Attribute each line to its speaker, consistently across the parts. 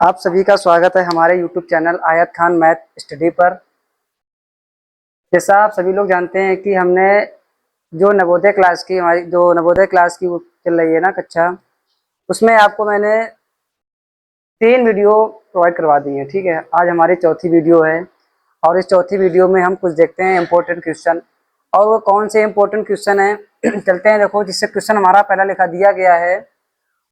Speaker 1: आप सभी का स्वागत है हमारे YouTube चैनल आयत खान मैथ स्टडी पर। जैसा आप सभी लोग जानते हैं कि हमने जो नवोदय क्लास की हमारी जो नवोदय क्लास की चल रही है ना कक्षा, उसमें आपको मैंने 3 वीडियो प्रोवाइड करवा दी है। ठीक है, आज हमारी चौथी वीडियो है और इस चौथी वीडियो में हम कुछ देखते हैं इम्पोर्टेंट क्वेश्चन। और वो कौन से इम्पोर्टेंट क्वेश्चन है चलते हैं। देखो, जिससे क्वेश्चन हमारा पहला लिखा दिया गया है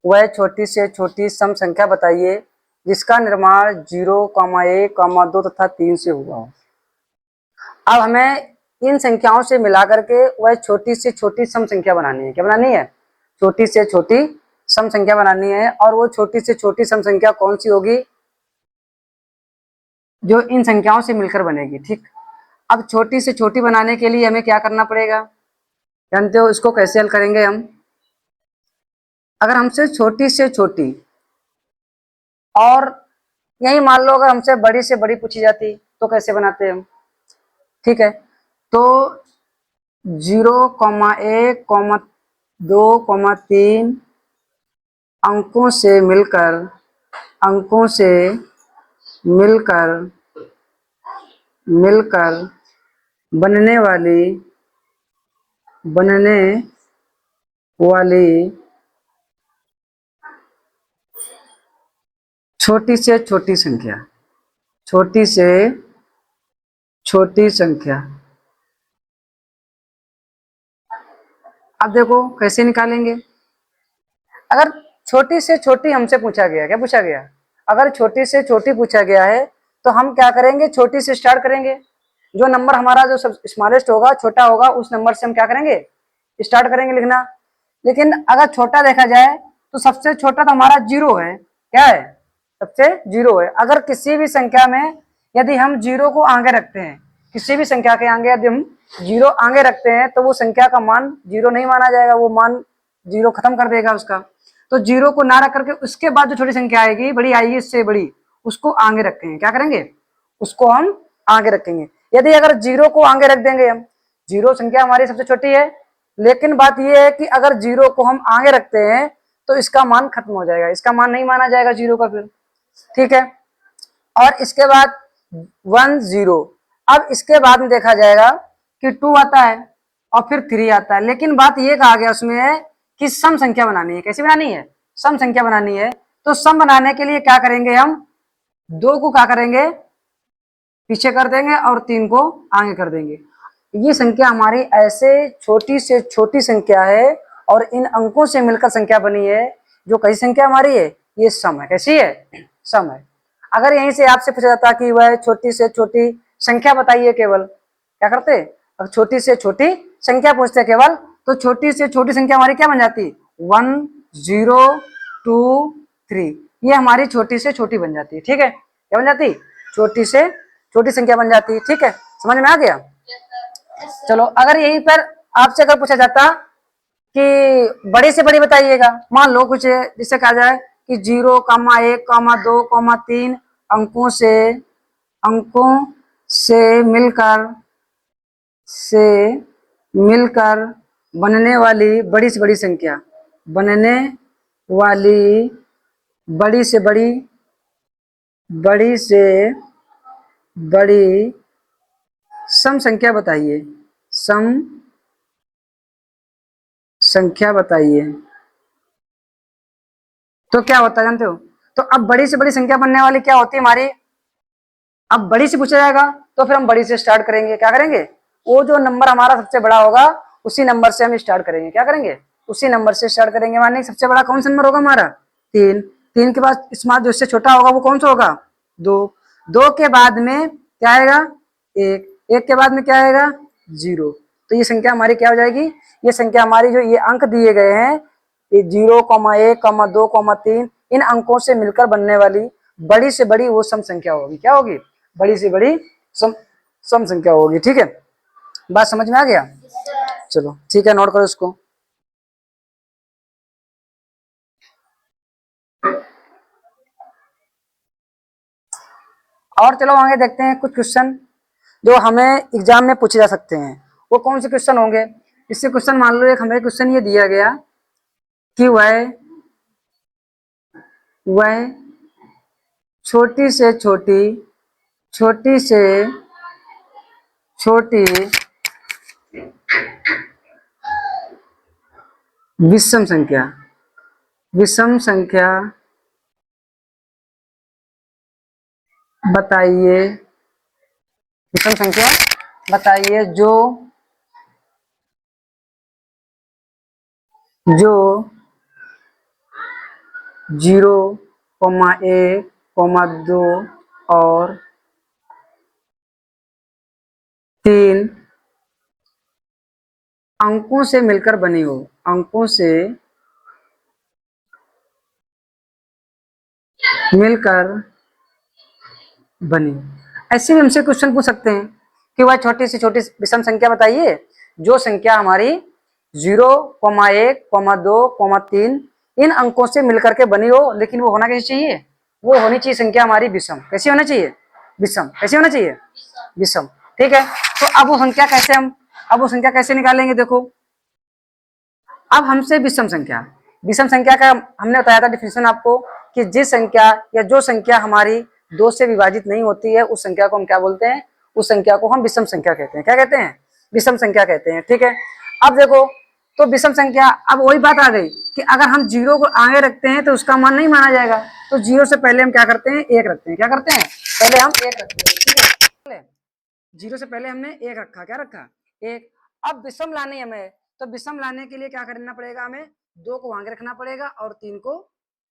Speaker 1: वह छोटी से छोटी सम संख्या बताइए जिसका निर्माण 0, 1, 2 तथा 3 से हुआ हो। अब हमें इन संख्याओं से मिला करके वह छोटी से छोटी सम संख्या बनानी है। क्या बनानी है? छोटी से छोटी सम संख्या बनानी है। और वो छोटी से छोटी सम संख्या कौन सी होगी? जो इन संख्याओं से मिलकर बनेगी। ठीक, अब छोटी से छोटी बनाने के लिए हमें क्या करना पड़ेगा? जानते हो इसको कैसे हल करेंगे हम? अगर हमसे छोटी से छोटी और यही मान लो अगर हमसे बड़ी से बड़ी पूछी जाती तो कैसे बनाते हैं हम? ठीक है, तो 0, 1, 2, 3 अंकों से मिलकर मिलकर बनने वाली छोटी से छोटी संख्या, छोटी से छोटी संख्या। अब देखो कैसे निकालेंगे। अगर छोटी से छोटी हमसे पूछा गया, क्या पूछा गया? अगर छोटी से छोटी पूछा गया है तो हम क्या करेंगे? छोटी से स्टार्ट करेंगे। जो नंबर हमारा जो सब स्मॉलेस्ट होगा, छोटा होगा, उस नंबर से हम क्या करेंगे? स्टार्ट करेंगे लिखना। लेकिन अगर छोटा देखा जाए तो सबसे छोटा तो हमारा 0 है। क्या है? सबसे 0 है। अगर किसी भी संख्या में यदि हम 0 को आगे रखते हैं, किसी भी संख्या के आगे यदि हम 0 आगे रखते हैं तो वो संख्या का मान 0 नहीं माना जाएगा, वो मान 0 खत्म कर देगा उसका। तो 0 को ना रख करके उसके बाद जो छोटी संख्या आएगी, बड़ी आएगी, इससे बड़ी, उसको आगे रखेंगे। क्या करेंगे? उसको हम आगे रखेंगे। यदि अगर 0 को आगे रख देंगे हम, 0 संख्या हमारी सबसे छोटी है, लेकिन बात यह है कि अगर 0 को हम आगे रखते हैं तो इसका मान खत्म हो जाएगा, इसका मान नहीं माना जाएगा 0 का फिर। ठीक है, और इसके बाद 1, 0। अब इसके बाद में देखा जाएगा कि 2 आता है और फिर 3 आता है। लेकिन बात ये कहा गया उसमें है कि सम संख्या बनानी है। कैसी बनानी है? सम संख्या बनानी है। तो सम बनाने के लिए क्या करेंगे हम? 2 को क्या करेंगे? पीछे कर देंगे और 3 को आगे कर देंगे। ये संख्या हमारी ऐसे छोटी से छोटी संख्या है और इन अंकों से मिलकर संख्या बनी है। जो कैसी संख्या हमारी है? ये सम है। कैसी है? सम है। अगर यहीं से आपसे पूछा जाता कि वह छोटी से छोटी संख्या बताइए, केवल क्या करते? अब छोटी से छोटी संख्या पूछते केवल, तो छोटी से छोटी संख्या हमारी क्या बन जाती? 1, 0, 2, 3। ये हमारी छोटी से छोटी बन जाती है। ठीक है, क्या बन जाती? छोटी से छोटी संख्या बन जाती है। ठीक है, समझ में आ गया? चलो, अगर यहीं पर आपसे अगर पूछा जाता कि बड़ी से बड़ी बताइएगा, मान लो कुछ जिससे कहा जाए कि 0, 1, 2, 3 अंकों से से मिलकर बनने वाली बड़ी से बड़ी संख्या, बनने वाली बड़ी से बड़ी सम संख्या बताइए। सम संख्या बताइए। तो क्या होता है जानते हो? तो अब बड़ी से बड़ी संख्या बनने वाली क्या होती है हमारी? अब बड़ी से पूछा जाएगा तो फिर हम बड़ी से स्टार्ट करेंगे। क्या करेंगे? वो जो नंबर हमारा सबसे बड़ा होगा उसी नंबर से हम स्टार्ट करेंगे। क्या करेंगे? उसी नंबर से स्टार्ट करेंगे। मानिए सबसे बड़ा कौन सा नंबर होगा हमारा? 3। 3 के बाद स्मार्ट जो इससे छोटा होगा वो कौन सा होगा? 2। 2 के बाद में क्या आएगा? 1। 1 के बाद में क्या आएगा? 0। तो ये संख्या हमारी क्या हो जाएगी? ये संख्या हमारी जो ये अंक दिए गए हैं, ये 0, 1, 2, 3 इन अंकों से मिलकर बनने वाली बड़ी से बड़ी वो सम संख्या होगी। क्या होगी? बड़ी से बड़ी सम संख्या होगी। ठीक है, बात समझ में आ गया? चलो ठीक है, नोट करो इसको। और चलो आगे देखते हैं कुछ क्वेश्चन जो हमें एग्जाम में पूछे जा सकते हैं। वो कौन से क्वेश्चन होंगे? इससे क्वेश्चन मान लो एक हमें क्वेश्चन ये दिया गया कि वह छोटी से छोटी, छोटी से छोटी विषम संख्या, विषम संख्या बताइए, विषम संख्या बताइए जो 0,1,2 और 3 अंकों से मिलकर बनी हो, अंकों से मिलकर बनी। ऐसे भी हमसे क्वेश्चन पूछ सकते हैं कि वह छोटी से छोटी विषम संख्या बताइए जो संख्या हमारी 0,1,2,3 इन अंकों से मिलकर के बनी हो, लेकिन वो होना कैसे चाहिए, वो होनी चाहिए संख्या हमारी विषम। कैसी होना चाहिए, विषम। कैसी होना चाहिए, विषम। ठीक है, तो अब वो संख्या कैसे अब वो संख्या कैसे निकालेंगे, देखो अब हमसे विषम संख्या, विषम संख्या का हमने बताया था डिफिनेशन आपको कि जिस संख्या या जो संख्या हमारी 2 से विभाजित नहीं होती है उस संख्या को हम क्या बोलते हैं, उस संख्या को हम विषम संख्या कहते हैं। क्या कहते हैं, विषम संख्या कहते हैं। ठीक है, अब देखो तो विषम संख्या, अब वही बात आ गई कि अगर हम 0 को आगे रखते हैं तो उसका मान नहीं माना जाएगा, तो 0 से पहले हम क्या करते हैं, 1 रखते हैं। क्या करते हैं, पहले हम 1 रखते हैं। ठीक है, 0 से पहले हमने 1 रखा, क्या रखा, 1। अब विषम लानी हमें, तो विषम लाने के लिए क्या करना पड़ेगा, हमें 2 को आगे रखना पड़ेगा और 3 को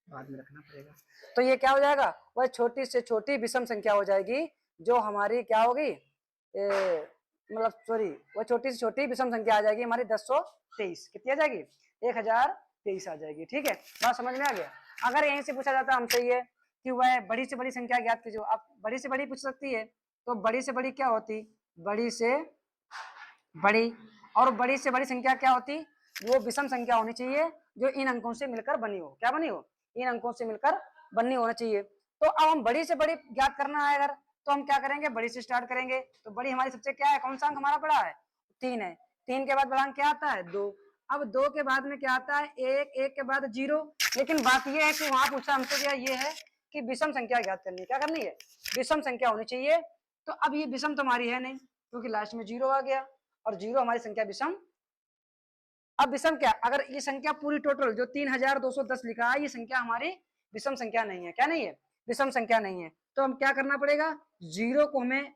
Speaker 1: बाद में रखना पड़ेगा। तो ये क्या हो जाएगा, वह छोटी से छोटी विषम संख्या हो जाएगी जो हमारी क्या होगी, मतलब सॉरी, वह छोटी से छोटी विषम संख्या आ जाएगी हमारी 1023। कितनी आ जाएगी, 1023 आ जाएगी। ठीक है, बात समझ में आ गया। अगर यहीं से पूछा जाता हमसे ये कि वह बड़ी से बड़ी संख्या ज्ञात कीजिए, अब बड़ी से बड़ी पूछ सकती है, तो बड़ी से बड़ी क्या होती, बड़ी से बड़ी, और बड़ी से बड़ी संख्या क्या होती, वो विषम संख्या होनी चाहिए जो इन अंकों से मिलकर बनी हो। क्या बनी हो, इन अंकों से मिलकर बनी होना चाहिए। तो अब हम बड़ी से बड़ी ज्ञात करना है अगर, तो हम क्या करेंगे, बड़ी से स्टार्ट करेंगे। तो बड़ी हमारी सबसे क्या है, कौन सा अंक हमारा बड़ा है, 3 है। 3 के बाद बड़ा अंक क्या आता है, 2। अब 2 के बाद में क्या आता है, 1, 1 के बाद 0। लेकिन बात यह है कि वहां पूछा हमसे क्या, ये है कि विषम संख्या ज्ञात करनी है। क्या करनी है, विषम संख्या होनी चाहिए। तो अब ये विषम तो हमारी है नहीं क्योंकि लास्ट में 0 आ गया, और 0 हमारी संख्या विषम। अब विषम क्या, अगर ये संख्या पूरी टोटल जो 3210 लिखा है, ये संख्या हमारी विषम संख्या नहीं है। क्या नहीं है, विषम संख्या नहीं है। तो हम क्या करना पड़ेगा, 0 को हमें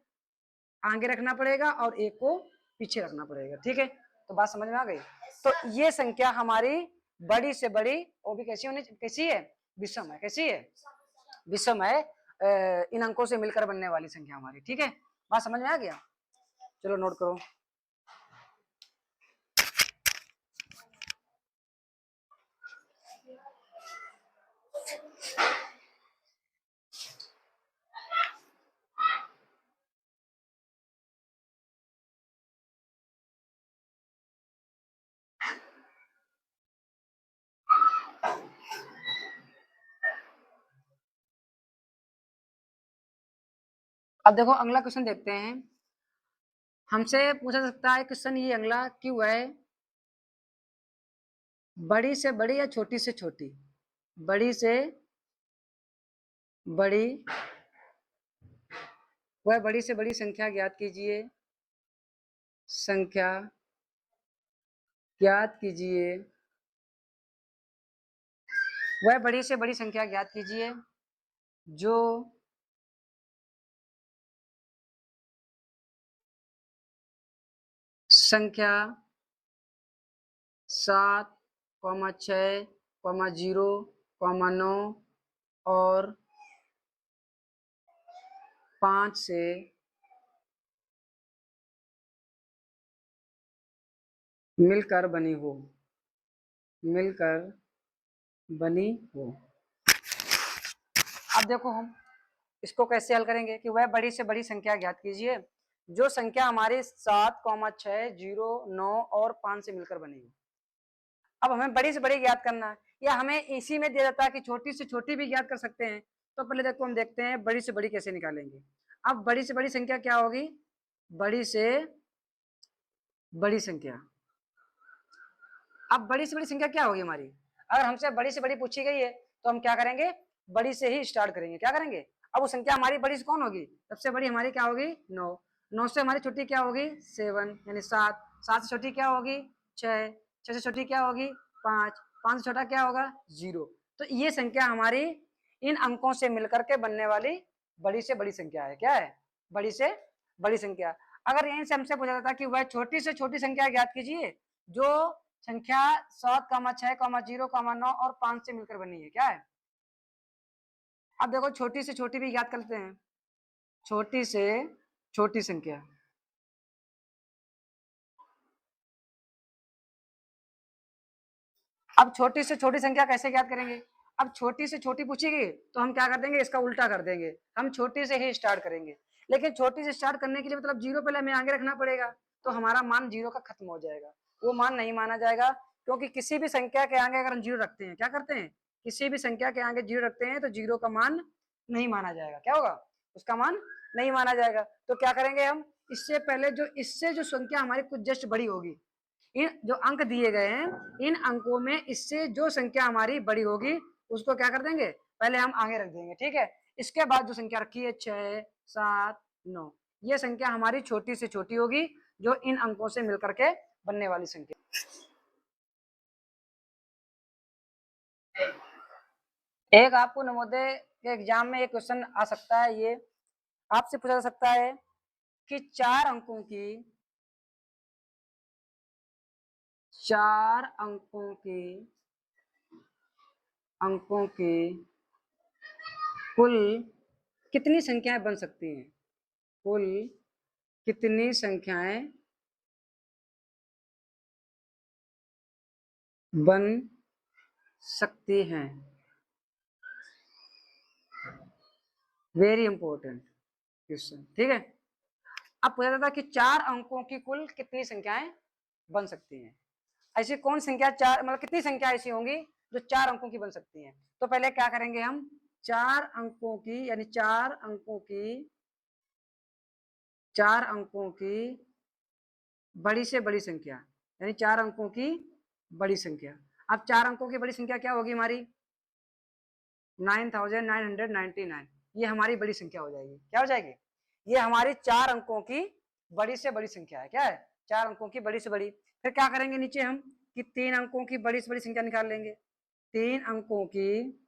Speaker 1: आगे रखना पड़ेगा और 1 को पीछे रखना पड़ेगा। ठीक है, तो बात समझ में आ गई। तो ये संख्या हमारी बड़ी से बड़ी, वो भी कैसी होनी, कैसी है, विषम है। कैसी है, विषम है, इन अंकों से मिलकर बनने वाली संख्या हमारी। ठीक है, बात समझ में आ गया, चलो नोट करो। अब देखो अगला क्वेश्चन देखते हैं। हमसे पूछा सकता है क्वेश्चन ये अगला कि वह बड़ी से बड़ी या छोटी से छोटी, बड़ी से बड़ी, वह बड़ी से बड़ी संख्या ज्ञात कीजिए, संख्या ज्ञात कीजिए, वह बड़ी से बड़ी संख्या ज्ञात कीजिए जो संख्या 7,6,0,9 और 5 से मिलकर बनी हो, मिलकर बनी हो। अब देखो हम इसको कैसे हल करेंगे कि वह बड़ी से बड़ी संख्या ज्ञात कीजिए जो संख्या हमारी 7,6,0,9 और 5 से मिलकर बनी हो। अब हमें बड़ी से बड़ी ज्ञात करना है, या हमें इसी में दिया जाता है कि छोटी से छोटी भी ज्ञात कर सकते हैं। तो पहले देखो हम देखते हैं बड़ी से बड़ी कैसे निकालेंगे। अब बड़ी से बड़ी संख्या क्या होगी, बड़ी से बड़ी संख्या, अब बड़ी से बड़ी संख्या क्या होगी हमारी, अगर हमसे बड़ी से बड़ी पूछी गई है तो हम क्या करेंगे, बड़ी से ही स्टार्ट करेंगे। क्या करेंगे? अब वो संख्या हमारी बड़ी से कौन होगी? सबसे बड़ी हमारी क्या होगी? 9। 9 से हमारी छोटी क्या होगी? 7 यानी 7। 7 से छोटी क्या होगी? 6। 6 से छोटी क्या होगी? 5। 5 से छोटा क्या होगा? 0। तो ये संख्या हमारी इन अंकों से मिलकर के बनने वाली बड़ी से बड़ी संख्या है। क्या है? बड़ी से बड़ी संख्या। अगर यहीं से हमसे पूछा जाता कि वह छोटी से छोटी संख्या ज्ञात कीजिए जो संख्या 7, 6, 0, 9 और 5 से मिलकर बनी है। क्या है? अब देखो छोटी से छोटी भी याद करते हैं। छोटी से छोटी संख्या, अब छोटी से छोटी संख्या कैसे याद करेंगे? अब छोटी से छोटी पूछेगी तो हम क्या कर देंगे? इसका उल्टा कर देंगे, हम छोटी से ही स्टार्ट करेंगे। लेकिन छोटी से स्टार्ट करने के लिए मतलब 0 पहले हमें आगे रखना पड़ेगा, तो हमारा मान 0 का खत्म हो जाएगा, वो मान नहीं माना जाएगा। क्योंकि किसी भी संख्या के आगे अगर हम 0 रखते हैं, क्या करते हैं? किसी भी संख्या के आगे 0 रखते हैं तो 0 का मान नहीं माना जाएगा। क्या होगा? उसका मान नहीं माना जाएगा। तो क्या करेंगे हम? इससे पहले इससे जो संख्या हमारी कुछ जस्ट बड़ी होगी, इन जो अंक दिए गए हैं इन अंकों में इससे जो संख्या हमारी बड़ी होगी उसको क्या कर देंगे? पहले हम आगे रख देंगे। ठीक है। इसके बाद जो संख्या रखी है 6, 7, 9, ये संख्या हमारी छोटी से छोटी होगी जो इन अंकों से मिलकर के बनने वाली संख्या। एक आपको नवोदय के एग्जाम में एक क्वेश्चन आ सकता है, ये आपसे पूछा जा सकता है कि 4 अंकों की 4 अंकों की कुल कितनी संख्याएं बन सकती हैं? कुल कितनी संख्याएं बन सकती हैं? Very important question. ठीक है। अब पूछा जाता है कि 4 अंकों की कुल कितनी संख्याएं बन सकती हैं? ऐसी कौन संख्या चार मतलब कितनी संख्या ऐसी होंगी जो 4 अंकों की बन सकती हैं? तो पहले क्या करेंगे हम? 4 अंकों की यानी 4 अंकों की बड़ी से बड़ी संख्या, यानी 4 अंकों की बड़ी संख्या। अब 4 अंकों की बड़ी संख्या क्या होगी हमारी? 9999, ये हमारी बड़ी संख्या हो जाएगी। क्या हो जाएगी? ये हमारी 4 अंकों की बड़ी से बड़ी संख्या है। क्या है? 4 अंकों की बड़ी से बड़ी। फिर क्या करेंगे नीचे हम कि 3 अंकों की बड़ी से बड़ी संख्या निकाल लेंगे। 3 अंकों की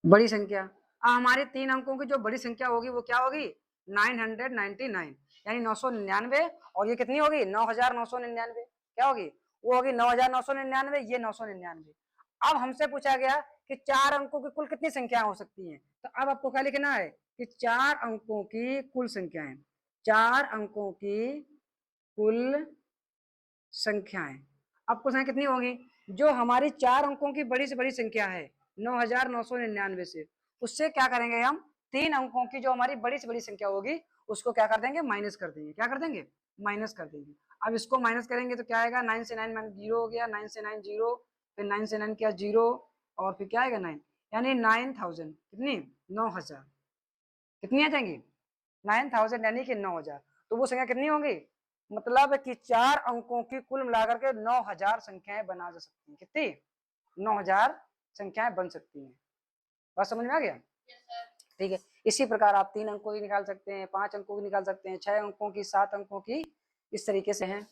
Speaker 1: बड़ी संख्या, हमारे 3 अंकों की जो बड़ी संख्या होगी वो क्या होगी? 999, यानी 999। और ये कितनी होगी? 9999। क्या होगी? वो होगी 9999, ये 999। अब हमसे पूछा गया कि 4 अंकों की कुल कितनी संख्या हो सकती हैं, तो अब आपको क्या लिखना है कि 4 अंकों की कुल संख्याएं, 4 अंकों की कुल संख्याएं। अब कुल संख्या कितनी होगी? जो हमारी 4 अंकों की बड़ी से बड़ी संख्या है 9999 से, उससे क्या करेंगे हम? 3 अंकों की जो हमारी बड़ी से बड़ी संख्या होगी उसको क्या कर देंगे? माइनस कर देंगे। क्या कर देंगे? माइनस कर देंगे। अब इसको माइनस करेंगे तो क्या आएगा? 9 से 9 जीरो हो गया, 9 से 9 जीरो, फिर 9 से 9 क्या? जीरो, और फिर क्या आएगा? 9, यानी 9000। कितनी? 9000। कितनी आ जाएंगी? 9000 यानी कि 9000। तो वो संख्या कितनी होगी? मतलब कि 4 अंकों की कुल मिलाकर के 9000 संख्याएं बना जा सकती हैं। कितनी? 9000 संख्याएं बन सकती हैं। बात समझ में आ गया? ठीक है। इसी प्रकार आप 3 अंकों की निकाल सकते हैं, 5 अंकों की निकाल सकते हैं, 6 अंकों की, 7 अंकों की, इस तरीके से है।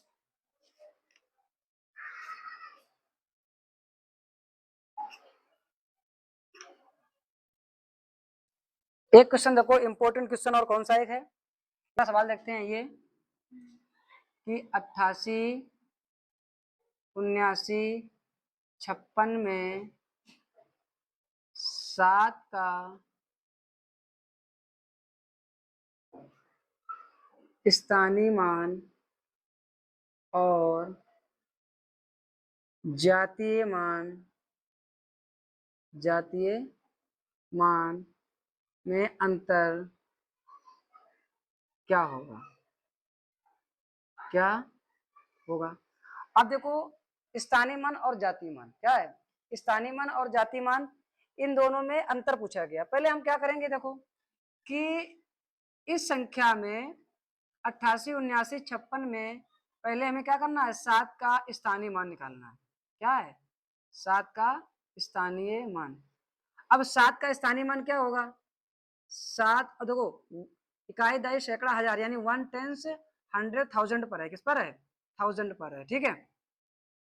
Speaker 1: एक क्वेश्चन देखो, इंपॉर्टेंट क्वेश्चन, और कौन सा एक है? सवाल देखते हैं ये कि 88, 79, 56 में 7 का स्थानीय मान और जातीय मान में अंतर क्या होगा? क्या होगा? अब देखो, स्थानीय मान और जातीय मान क्या है? स्थानीय मान और जातीय मान, इन दोनों में अंतर पूछा गया। पहले हम क्या करेंगे देखो कि इस संख्या में 88, 79, 56 में पहले हमें क्या करना है? 7 का स्थानीय मान निकालना है। क्या है? 7 का स्थानीय मान। अब 7 का स्थानीय मान क्या होगा? 7 देखो, इकाई दशमलव सैकड़ा हजार यानी 1/10 100,000 पर है। किस पर है? 1000 पर है। ठीक है,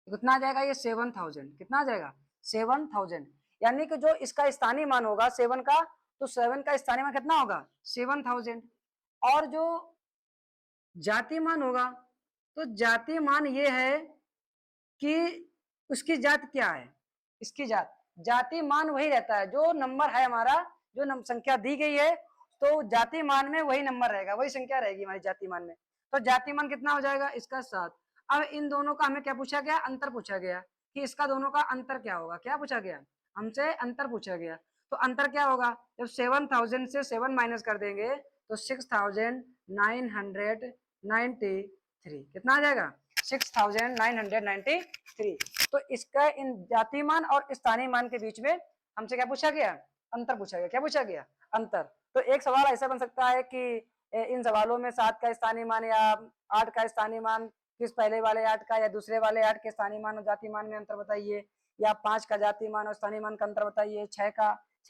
Speaker 1: कितना आ जाएगा ये? 7000। कितना आ जाएगा? 7000। यानी कि जो इसका स्थानीय मान होगा 7 का, तो 7 का स्थानीय मान कितना होगा? 7000। और जो जाति मान होगा, तो जाति मान ये है कि उसकी जात क्या है? इसकी जात, जाति मान वही रहता है जो नंबर है हमारा, जो संख्या दी गई है, तो जाति मान में वही नंबर रहेगा, वही संख्या रहेगी हमारी जाति मान में। तो जाति मान कितना हो जाएगा? इसका 7। अब इन दोनों का हमें क्या पूछा गया? अंतर पूछा गया कि इसका दोनों का अंतर क्या होगा। क्या पूछा गया? हमसे अंतर पूछा गया। तो अंतर क्या होगा? जब 7000 से 7 माइनस कर देंगे तो 6993। कितना आ जाएगा? 6993। तो इसका इन जाति मान और स्थानीय मान के बीच में हमसे क्या पूछा गया? अंतर पूछा गया। क्या पूछा गया? अंतर। तो एक सवाल ऐसा बन सकता है कि इन सवालों में 7 का स्थानीय मान या 8 का स्थानीय मान, किस पहले वाले 8 का या दूसरे वाले 8 के स्थानीय मान और जाति मान में अंतर बताइए, या 5 का जाति मान और स्थानीय मान का अंतर बताइए। 6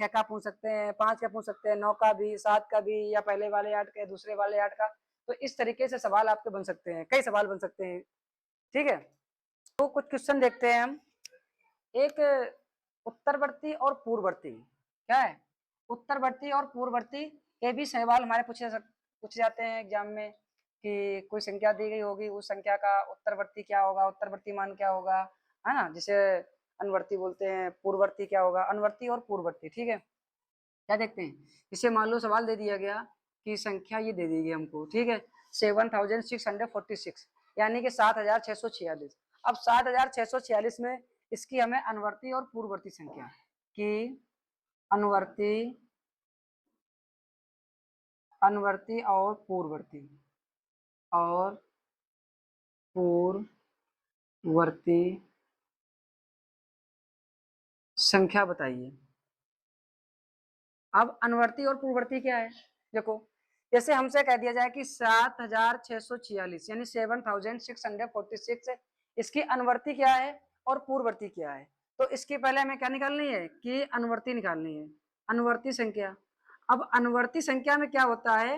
Speaker 1: का पूछ सकते हैं, 5 का पूछ सकते हैं, 9 का भी, 7 का भी, या पहले वाले 8 का, दूसरे वाले 8 का। तो इस तरीके से सवाल आपके बन सकते हैं, कई सवाल बन सकते हैं। ठीक है, तो कुछ क्वेश्चन देखते हैं हम। एक उत्तरवर्ती और पूर्ववर्ती, क्या है? उत्तरवर्ती और पूर्ववर्ती, ये भी सवाल हमारे पूछे जाते हैं एग्जाम में कि कोई संख्या दी गई होगी, उस संख्या का उत्तरवर्ती क्या होगा, उत्तरवर्ती मान क्या होगा, है ना? जिसे अनुवर्ती बोलते हैं। पूर्ववर्ती क्या होगा? अनुवर्ती और पूर्ववर्ती। ठीक है, क्या देखते हैं? इसे मान लो सवाल दे दिया गया कि संख्या ये दे दी गई हमको, ठीक है, 7646, यानी कि 7646। अब 7646 में इसकी हमें अनुवर्ती और पूर्ववर्ती संख्या की अनुवर्ती और पूर्ववर्ती संख्या बताइए। अब अनुवर्ती और पूर्ववर्ती क्या है? देखो, जैसे हमसे कह दिया जाए कि 7646 यानी 7646, इसकी अनुवर्ती क्या है और पूर्ववर्ती क्या है, तो इसकी पहले हमें क्या निकालनी है? कि अनुवर्ती निकालनी है, अनुवर्ती संख्या। अब अनुवर्ती संख्या में क्या होता है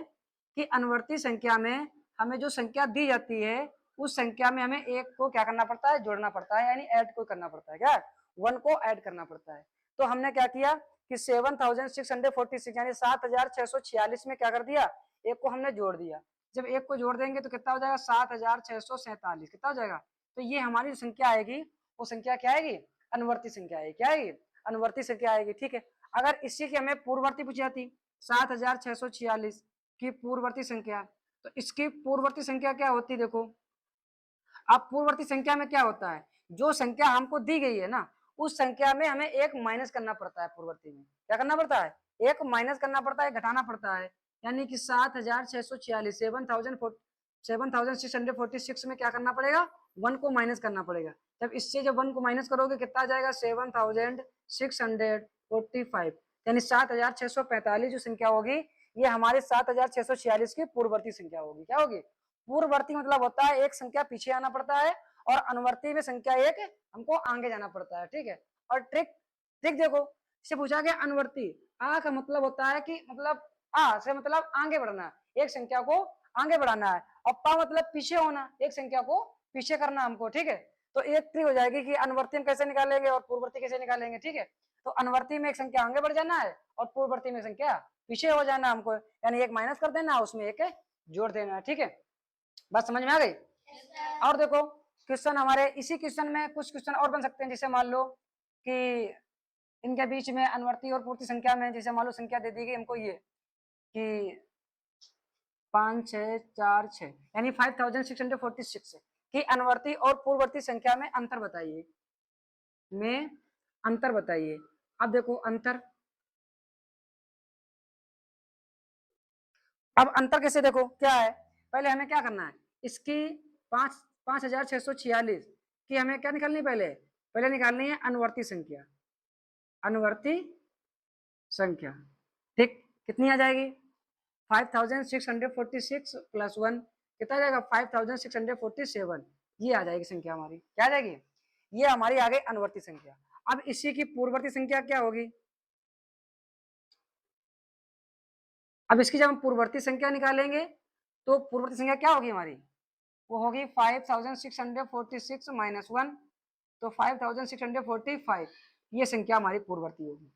Speaker 1: कि अनुवर्ती संख्या में हमें जो संख्या दी जाती है उस संख्या में हमें एक को क्या करना पड़ता है? जोड़ना पड़ता है, यानी ऐड को करना पड़ता है। क्या? 1 को ऐड करना पड़ता है। तो हमने क्या किया कि 7646 यानी 7646 में क्या कर दिया? एक को हमने जोड़ दिया। जब एक को जोड़ देंगे तो कितना हो जाएगा? 7647। कितना हो जाएगा? तो ये हमारी संख्या आएगी, वो संख्या क्या आएगी? अनुवर्ती संख्या आएगी। क्या आएगी? अनुवर्ती संख्या आएगी। ठीक है, अगर इसी की हमें पूर्ववर्ती पूछी जाती 7646 की पूर्ववर्ती संख्या, तो इसकी पूर्ववर्ती संख्या क्या होती? देखो, अब पूर्ववर्ती संख्या में क्या होता है? जो संख्या हमको दी गई है ना, उस संख्या में हमें एक माइनस करना पड़ता है। पूर्ववर्ती में क्या करना पड़ता है? एक माइनस करना पड़ता है, घटाना पड़ता है। यानी कि 7646 7646 में क्या करना पड़ेगा? 1 को माइनस करना पड़ेगा। जब इससे जब 1 को माइनस करोगे कितना आ जाएगा? 7645। यानी 7645 जो संख्या होगी ये हमारे 7646 की पूर्ववर्ती संख्या होगी। क्या होगी? पूर्ववर्ती मतलब होता है एक संख्या पीछे आना पड़ता है, और अनुवर्ती में संख्या एक हमको आगे जाना पड़ता है। ठीक है, और ट्रिक ट्रिक देखो, इससे पूछा गया अनुवर्ती। आ का मतलब होता है कि मतलब आ से मतलब आगे बढ़ना है, एक संख्या को आगे बढ़ाना है, और पा मतलब पीछे होना, एक संख्या को पीछे करना हमको। ठीक है, तो एक ट्रिक हो जाएगी कि अनुवर्ती में कैसे निकालेंगे और पूर्ववर्ती कैसे निकालेंगे। ठीक है, तो अनुवर्ती में एक संख्या आगे बढ़ जाना है और पूर्ववर्ती में संख्या पीछे हो जाना हमको, यानी एक माइनस कर देना, उसमें एक जोड़ देना है। ठीक है, बात समझ में आ गई? और देखो, क्वेश्चन हमारे इसी क्वेश्चन में कुछ क्वेश्चन और बन सकते हैं। जैसे मान लो कि इनके बीच में अनुवर्ती और पूर्ति संख्या में, जैसे मान लो संख्या दे दी गई हमको ये कि 5646 यानी 5646 की अनुवर्ती और पूर्ववर्ती संख्या में अंतर बताइए। अब देखो अंतर, अब अंतर कैसे? देखो क्या है, पहले हमें क्या करना है? इसकी 5646 की हमें क्या निकालनी? पहले निकालनी है अनुवर्ती संख्या। अनुवर्ती संख्या, ठीक, कितनी आ जाएगी? 5646 प्लस 1 कितना आ जाएगा? 5647। ये आ जाएगी संख्या हमारी। क्या आ जाएगी? ये हमारी आ गई अनुवर्ती संख्या। अब इसी की पूर्ववर्ती संख्या क्या होगी, अब इसकी जब हम पूर्ववर्ती संख्या निकालेंगे तो पूर्ववर्ती संख्या क्या होगी हमारी, वो होगी 5646 माइनस 1, तो 5645 ये संख्या हमारी पूर्ववर्ती होगी।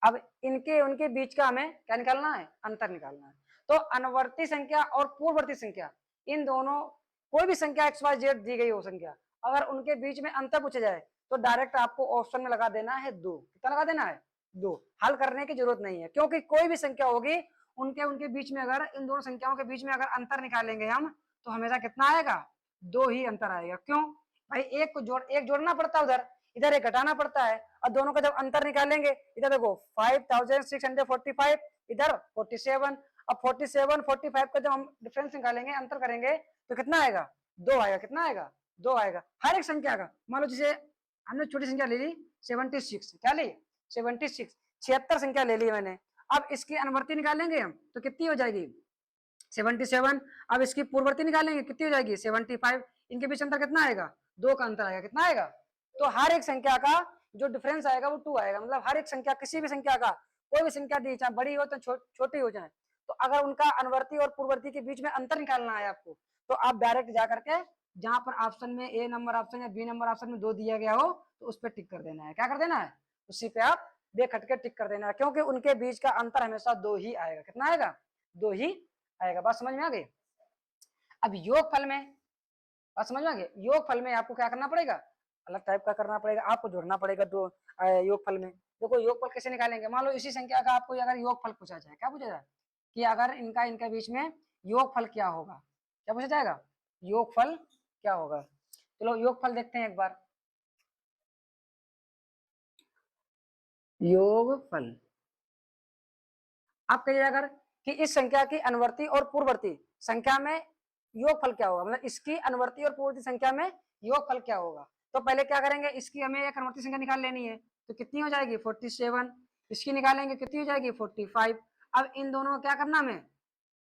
Speaker 1: अब इनके उनके बीच का हमें क्या निकालना है, अंतर निकालना है। तो अनुवर्ती संख्या और पूर्ववर्ती संख्या, इन दोनों कोई भी संख्या XYZ दी गई हो संख्या, अगर उनके बीच में अंतर पूछा जाए तो डायरेक्ट आपको ऑप्शन में लगा देना है 2। कितना लगा देना है, 2। हल करने की जरूरत नहीं है, क्योंकि कोई भी संख्या होगी उनके उनके बीच में, अगर इन दोनों संख्याओं के बीच में अगर अंतर निकालेंगे हम तो हमेशा कितना आएगा, 2 ही अंतर आएगा। क्यों भाई, एक जोड़ना पड़ता है उधर, इधर एक घटाना पड़ता है, और दोनों का जब अंतर निकालेंगे, इधर देखो 5645, इधर 47, अब 47 45 का जब हम डिफरेंस निकालेंगे, अंतर करेंगे तो कितना आएगा, 2 आएगा। कितना आएगा, 2 आएगा हर एक संख्या का। मान लो जैसे हमने छोटी संख्या ले ली 76, क्या ली 76, 76 संख्या ले ली मैंने। अब इसकी अनुवर्ती निकालेंगे हम तो कितनी हो जाएगी 77। अब इसकी पूर्ववर्ती निकालेंगे कितनी हो जाएगी 75। इनके बीच अंतर कितना आएगा, 2 का अंतर आएगा। कितना आएगा, तो हर एक संख्या का जो डिफरेंस आएगा वो 2 आएगा। मतलब हर एक संख्या, किसी भी संख्या का, कोई भी संख्या दी चाहे बड़ी हो तो छोटी हो जाए, तो अगर उनका अनुवर्ती और पूर्ववर्ती के बीच में अंतर निकालना है आपको, तो आप डायरेक्ट जा करके जहां पर ऑप्शन में A नंबर ऑप्शन या B नंबर ऑप्शन में 2 दिया गया हो तो उस पर टिक कर देना है। क्या कर देना है, उसी पे आप बेखट के टिक कर देना है, क्योंकि उनके बीच का अंतर हमेशा 2 ही आएगा। कितना आएगा, 2 ही आएगा। बात समझ में आ गई। अब योगफल में, बात समझ में आ गई, योगफल में आपको क्या करना पड़ेगा, अलग टाइप का करना पड़ेगा, आपको जोड़ना पड़ेगा दो योगफल में। देखो योगफल कैसे निकालेंगे, मान लो इसी संख्या का आपको अगर योगफल पूछा जाए, क्या पूछा जाए कि अगर इनका इनके बीच में योगफल क्या होगा, क्या पूछा जाएगा, योगफल क्या होगा। चलो योगफल देखते हैं एक बार। योगफल आप कहिए अगर कि इस संख्या की अनुवर्ती और पूर्ववर्ती संख्या में योगफल क्या होगा, मतलब इसकी अनुवर्ती और पूर्ववर्ती संख्या में योगफल क्या होगा। तो पहले क्या करेंगे, इसकी हमें एक अनुवर्ती संख्या निकाल लेनी है, तो कितनी हो जाएगी 47। इसकी निकालेंगे कितनी हो जाएगी 45। अब इन दोनों को क्या करना, हमें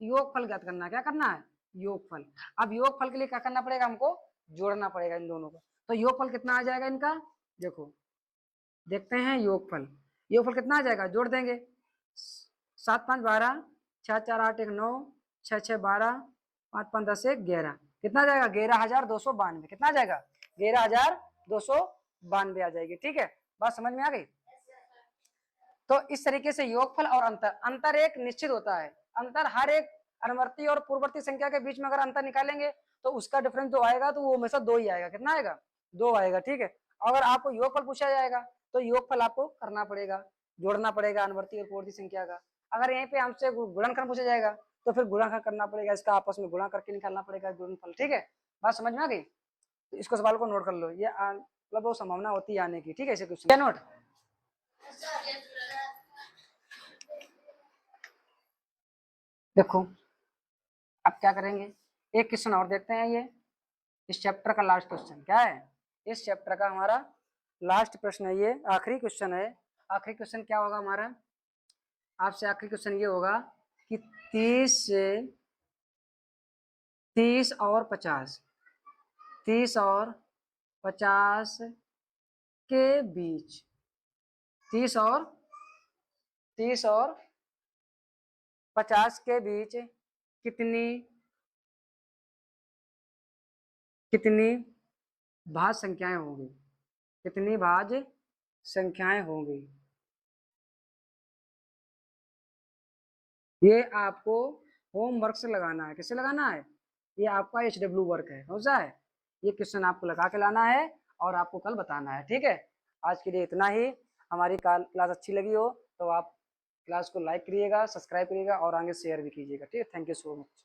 Speaker 1: योगफल ज्ञात करना। क्या करना है, योगफल। अब योगफल के लिए क्या करना पड़ेगा, हमको जोड़ना पड़ेगा इन दोनों को। तो योगफल कितना आ जाएगा इनका, देखो देखते हैं योगफल। योगफल कितना आ जाएगा, जोड़ देंगे 7 5 12, 6 4 8 1 9, 6 6 12, 5 5 10 1 11। कितना जाएगा 11,292। कितना जाएगा 11,292 आ जाएगी। ठीक है, बात समझ में आ गई। तो इस तरीके से योगफल और अंतर, अंतर एक निश्चित होता है, अंतर हर एक अनुवर्ती और पूर्ववर्ती संख्या के बीच में अगर अंतर निकालेंगे तो उसका डिफरेंस जो आएगा तो वो हमेशा 2 ही आएगा। कितना आएगा, 2 आएगा। ठीक है, अगर आपको योगफल पूछा जाएगा तो योगफल आपको करना पड़ेगा, जोड़ना पड़ेगा अनुवर्ती और पूर्ववर्ती संख्या का। अगर यहीं पे हमसे गुणनखंड पूछा जाएगा तो फिर गुणनखंड करना पड़ेगा, इसका आपस में गुणा करके निकालना पड़ेगा गुणनफल। ठीक है, बात समझ में आ गई। तो इसको सवाल को नोट कर लो, ये मतलब वो संभावना होती है आने की। ठीक है, इसे क्वेश्चन क्या नोट। देखो अब क्या करेंगे, एक क्वेश्चन और देखते हैं। ये इस चैप्टर का लास्ट क्वेश्चन क्या है, इस चैप्टर का हमारा लास्ट प्रश्न है, ये आखिरी क्वेश्चन है। आखिरी क्वेश्चन क्या होगा हमारा, आपसे आखिरी क्वेश्चन ये होगा कि 30 और 50, 30 और 50 के बीच, 30 और 50 के बीच कितनी कितनी भाज्य संख्याएं होंगी, कितनी भाज्य संख्याएं होंगी। ये आपको होमवर्क से लगाना है। किससे लगाना है, ये आपका HW वर्क है, समझा है। ये क्वेश्चन आपको लगा के लाना है और आपको कल बताना है। ठीक है, आज के लिए इतना ही। हमारी क्लास अच्छी लगी हो तो आप क्लास को लाइक करिएगा, सब्सक्राइब करिएगा और आगे शेयर भी कीजिएगा। ठीक है, थैंक यू सो मच।